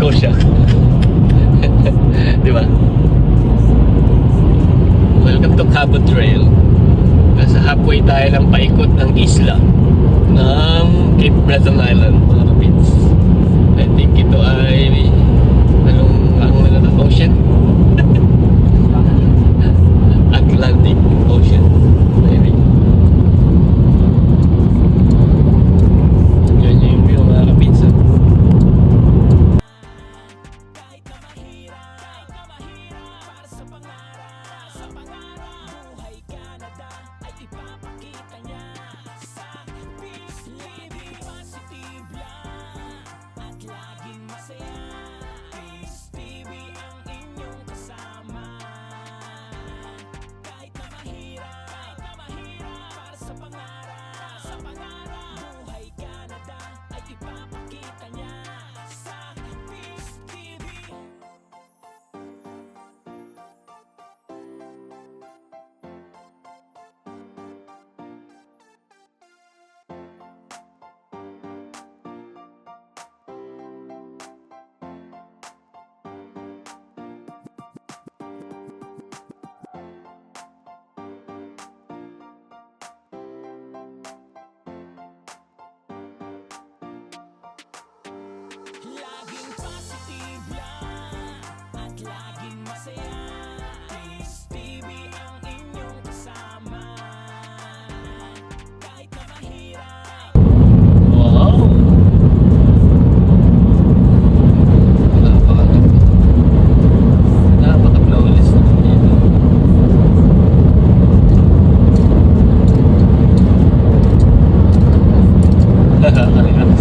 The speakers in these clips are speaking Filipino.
daw siya. Di ba? Welcome to Cabo Trail. Nasa halfway tayo ng paikot ng isla ng Cape Breton Island, mga kapits. I think ito ay ang ocean. Atlantic Ocean, maybe. Yun yung view, mga kapits. Laging positive lang at laging masaya. Peace TV ang inyong kasama. Kahit na mahirap. Wow! Napaka-flawless naman dito. Relax.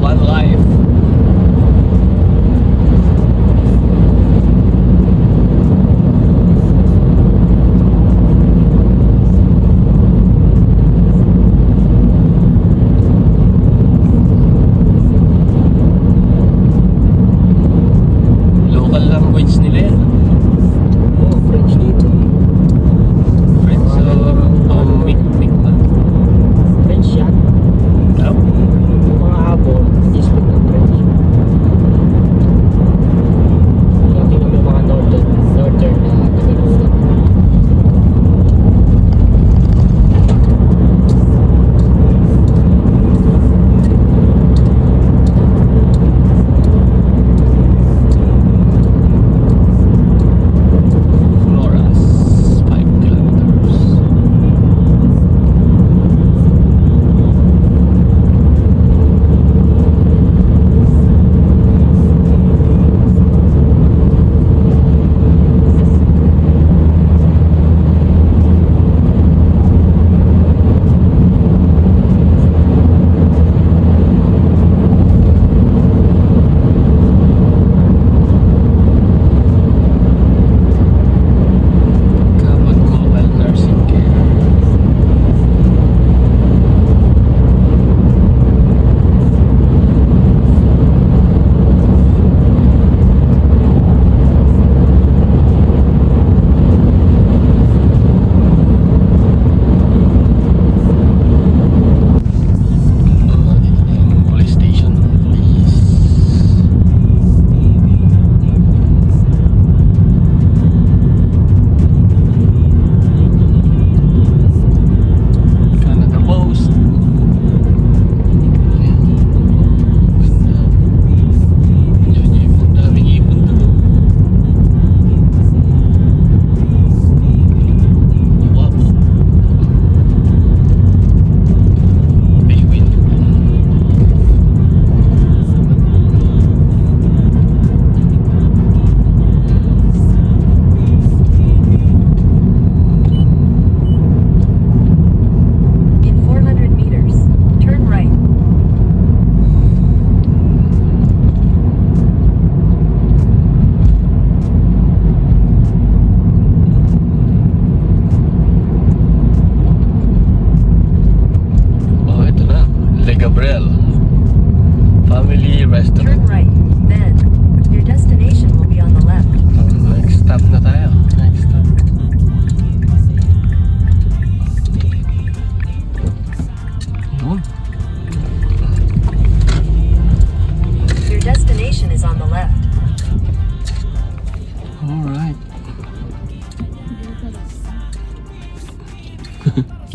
One life. Local language nila yan.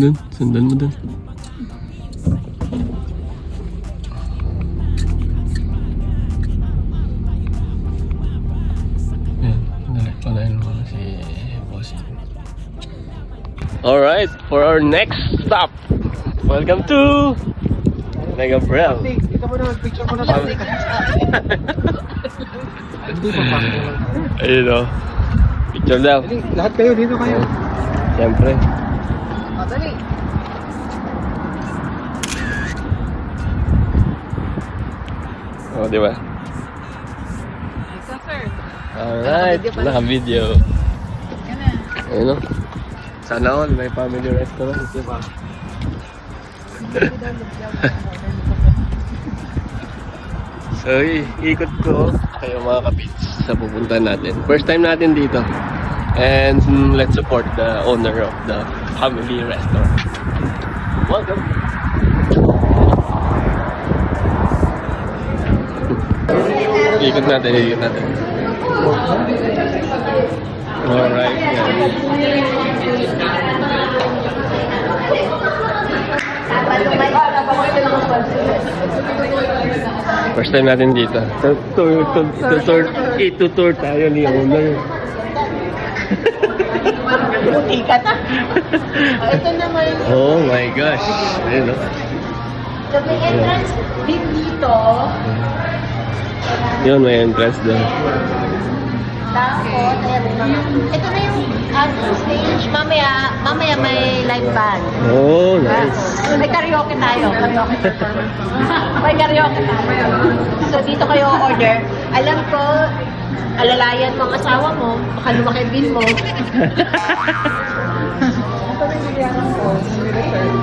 Dun, sundan mo dun. Panayin mo si Bossing. Alright, for our next stop. Welcome to Mega Brel. Kita mo na, picture mo na sa Ayun o. Picture daw. Lahat kayo, dito kayo. Siyempre. Dali. O, di ba? Ito, sir. Alright, naka-video. Ayun o. Sana all, may family restaurant. Diba? So, ikot ko kayo mga kapits sa pupunta natin. First time natin dito. And let's support the owner of the family restaurant. Welcome! Ikot natin, ikot natin. Alright, yan. First time natin dito. Itutour tayo ni owner. Buti ka na. Ito naman. Oh my gosh. Ayun o. So, may entrance din dito. Yun, may entrance doon. Tapos, ayan, may mga... Ito na yung stage. Mamaya may live band. Oh, nice. May karaoke tayo. May karaoke tayo. So, dito kayo order. Alam ko, alalayan mo ang asawa mo, baka lumaki yung bill mo. Ito na yung bilyaran ko.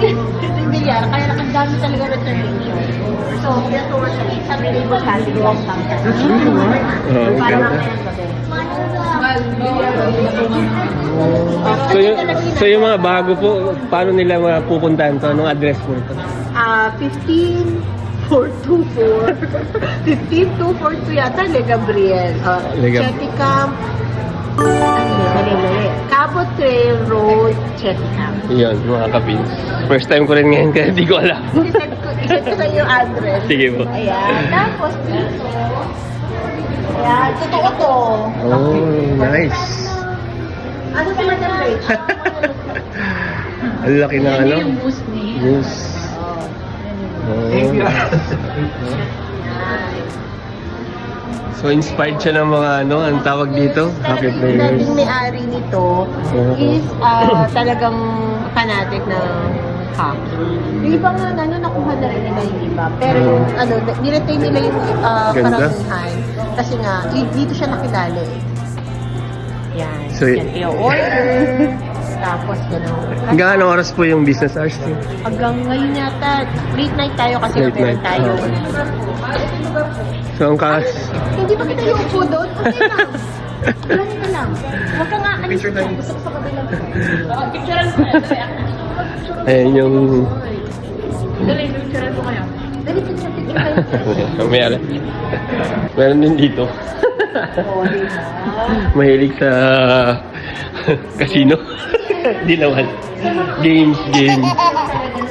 Ito yung bilyaran, kaya ang dami talaga reservation. So, therefore, sa available category lang. Oh, Para ganda. mamaya gabi. So yung mga bago po, paano nila mapupuntahan to? Anong address po ito? 15424. 15242 yata, Le Gabriel. Le Gab- Cheticamp. Mali. Cabo Trail Road, Cheticamp. Yun, mga kapins. First time ko rin ngayon kaya di ko alam. Isend ko na yung address. Sige po. Ayan. Tapos dito. Ayan. Totoo to. Oh, nice. Ano si Madam Rachel? Ang laki na ano? moose ni. Moose. Oh. So inspired siya ng mga ano, ang tawag dito? Happy players. Yung may-ari nito is talagang fanatic ng hockey. Yung iba nga, nakuha na rin nila yung iba. Pero niretain nila yung Ganda. karamihan. Kasi nga, dito siya nakilala eh. Yan. So, Yan kayo order. Tapos gano'n. Hanggang anong oras po yung business hours? Hanggang ngayon yata, late night tayo kasi Late meron night. tayo. So ang kas... Hindi ba kita yung upo doon? Okay lang. Wala na lang. Huwag ka nga alis na. Gusto ko sa kabila. Picturean ko na. Ayan yung... Dali, picturean ko kayo. Dali, picture. May alam. Meron din dito. Mahilig sa casino. Di naman. Games.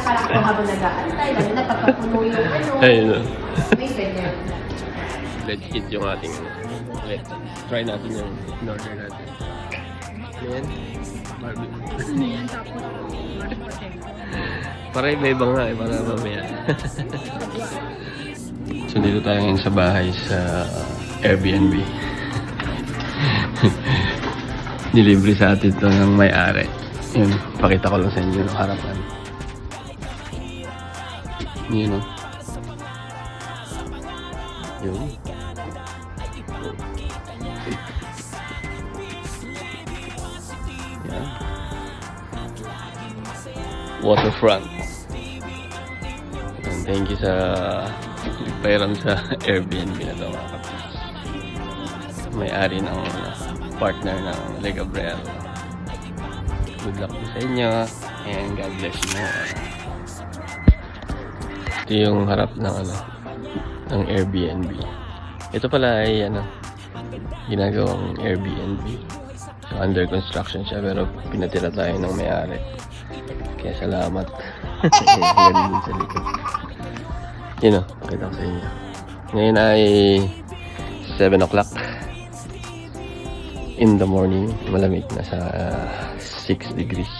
Parang habang nag-aantay, lalo na pagkapuno yung ano. Ayun o. May ganyan. Let's eat yung ating... Let's try natin yung in-order natin. Ayan. Barbie. Para iba-iba nga eh, para mamaya. So dito tayo ngayon sa bahay sa Airbnb. Nilibre sa atin ito ng may-ari. Yun, pakita ko lang sa inyo yung harapan. Yun o. Yun. Yan. Waterfront. And thank you sa nagpairam sa Airbnb na ito mga kapatid. May-ari ng partner ng Le Gabriel. Good luck po sa inyo and God bless you. Ito yung harap ng ng Airbnb. Ito pala ay ginagawang Airbnb. So under construction siya pero pinatira tayo ng may-ari. Kaya salamat. Galing din sa likod. Yun o, pakita ko sa inyo. Ngayon ay 7 o'clock in the morning. Malamig, nasa 6 degrees.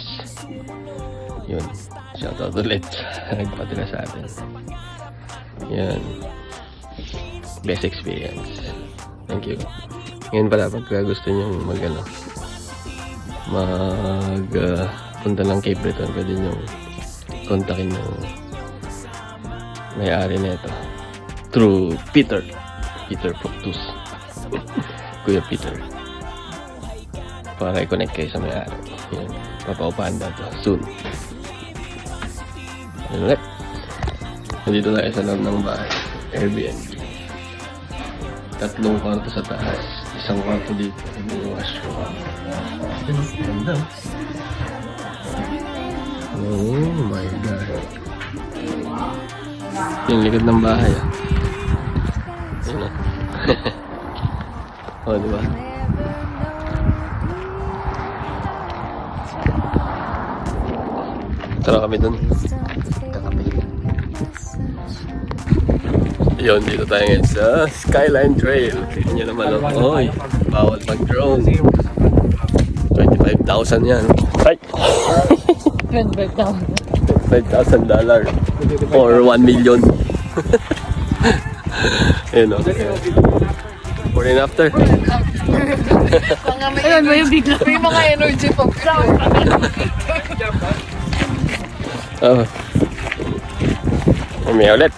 Yun, shoutout ulit. Nagpadala sa atin. Yan. Best experience. Thank you. Ngayon pala, pagka gusto nyo punta ng Cape Breton, pwede nyo kontakin yung may-ari nito through Peter Proctus. Kuya Peter, para i-connect kayo sa may-ari. Yan, papaupahan na to soon. Yan ulit. Nandito tayo sa loob ng bahay, Airbnb. 3 kwarto sa taas, 1 kwarto dito, yung washroom. Ganda. Oh my God. Yung likod ng bahay, ah. Yun na. Oh, diba? Tara kami dun. Kakape. Yun, dito tayo ngayon sa Skyline Trail. Tignan nyo naman, oh. Oy, bawal mag-drone. 25,000 yan. Ay! $25,000 or 1 million. Ayun o. Before and after. Ayun mo yung bigla. May mga energy pa. May ulit.